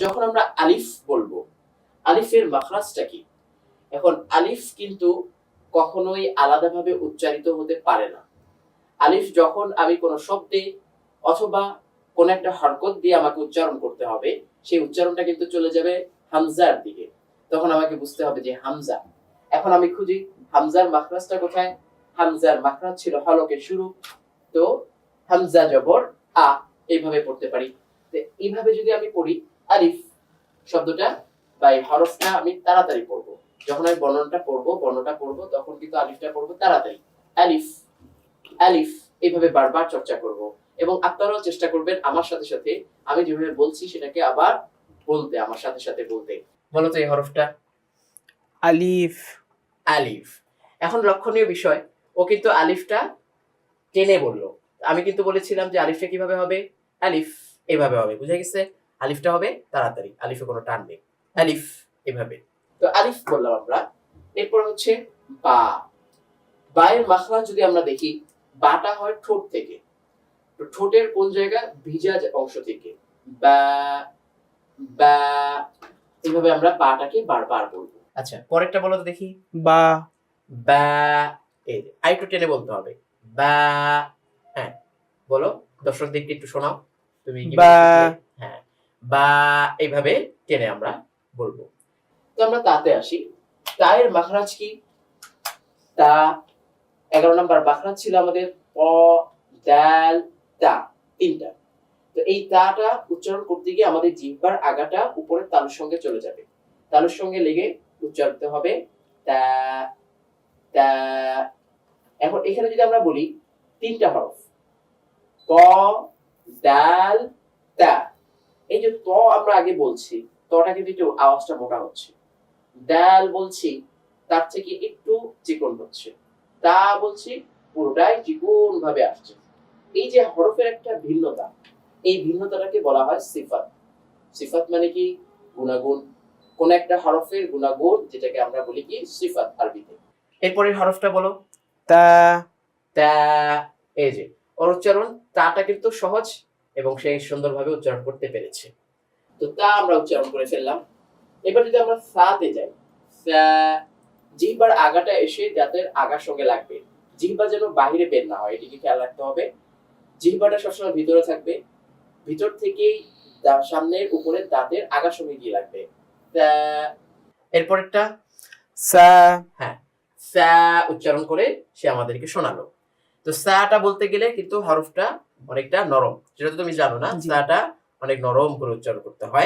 যখন আমরা আলিফ বলবো, আলিফের মাখরাজটা কি? এখন আলিফ কিন্তু কখনোই আলাদাভাবে উচ্চারিত হতে পারে না। আলিফ যখন আমি কোনো শব্দে অথবা কোন একটা হরকত দিয়ে আমাকে উচ্চারণ করতে হবে, সেই উচ্চারণটা কিন্তু চলে যাবে হামজার দিকে। তখন আমাকে বুঝতে হবে যে হামজা। এখন আমি খুঁজি হামজার মাখরাজটা কোথায়? হামজার মাখরাজ ছিল হলকের শুরু, তো হামজা জবর আ, এইভাবে পড়তে পারি। তো এইভাবে যদি আমি পড়ি আলিফ শব্দটা বা এই হরফটা আমি তাড়াতাড়ি পড়বো। যখন আমি বর্ণটা পড়বো তখন কিন্তু আলিফটা পড়বো তাড়াতাড়ি। আলিফ আলিফ এইভাবে বারবার চর্চা করব এবং আপনারাও চেষ্টা করবেন আমার সাথে সাথে আমি যেভাবে বলছি সেটাকে আবার বলতে, আমার সাথে সাথে বলতে। বলো তো এই হরফটা? আলিফ। আলিফ। এখন লক্ষণীয় বিষয়, ও কিন্তু আলিফটা টেনে বললো। আমি কিন্তু বলেছিলাম যে আলিফটা কিভাবে হবে? আলিফ এভাবে হবে, বুঝা গেছে? আলিফটা হবে তাড়াতাড়ি, আলিফে কোনো টান নেই, আলিফ এভাবে। তো আলিফ বললাম আমরা। এরপর হচ্ছে বা। বায়ের মাখরাজ যদি আমরা দেখি, বাটা হয় ঠোঁট থেকে। তো ঠোঁটের কোন জায়গা? ভিজা অংশ থেকে। বা বা এভাবে আমরা বাটাকে বারবার বলবো। আচ্ছা, পরেরটা বলো তো দেখি। বা। বা। এই যে আরেকটু টেনে বলতে হবে, বা। হ্যাঁ বলো, দর্শকদেরকে একটু শোনাও তুমি কি বা। হ্যাঁ, বা এইভাবে টেনে আমরা বলবো। তো আমরা তাতে আসি। তায়ের মাখরাজ কি? তা 11 নম্বর মাখরাজ ছিল আমাদের ক, দাল, তা, তিনটা। তো এই তাটা উচ্চারণ করতে গিয়ে আমাদের জিহ্বার আগাটা উপরের তালুর সঙ্গে চলে যাবে, তালুর সঙ্গে লেগে উচ্চারিত হবে তা তা। এখন এখানে যদি আমরা বলি তিনটা হরফ ক, দাল, তা, এই যে ত আমরা আগে বলছি, তটা কিন্তু একটু আওয়াজটা মোটা হচ্ছে। দাল বলছি তার থেকে একটু চিকন হচ্ছে, তা বলছি পুরোটাই চিকন ভাবে আসছে। এই যে হরফের একটা ভিন্নতা, এই ভিন্নতাটাকে বলা হয় সিফাত। সিফাত মানে কি? গুণাগুণ। কোন একটা হরফের গুণাগুণ যেটাকে আমরা বলি কি? সিফাত আরবিতে। এরপরের হরফটা বলো। তা। তা। এই যে ওর উচ্চারণ তাটা কিন্তু সহজ এবং সে সুন্দরভাবে উচ্চারণ করতে পেরেছে। তো তা আমরা উচ্চারণ করে ফেললাম। এবার যদি আমরা সাতে যাই, সা, জিহ্বার আগাটা এসে দাঁতের আগার সঙ্গে লাগবে। জিহ্বা যেন বাহিরে বের না হয়, এটিকে খেয়াল রাখতে হবে। জিহ্বাটা সবসময় ভিতরে থাকবে, ভিতর থেকেই সামনের উপরে দাঁতের আগার সঙ্গে গিয়ে লাগবে। এরপরেরটা সা। হ্যাঁ, সা উচ্চারণ করে সে আমাদেরকে শোনালো। তো সাটা বলতে গেলে কিন্তু হরফটা অনেকটা নরম, সেটা তো তুমি জানো না, সাটা অনেক নরম করে উচ্চারণ করতে হয়।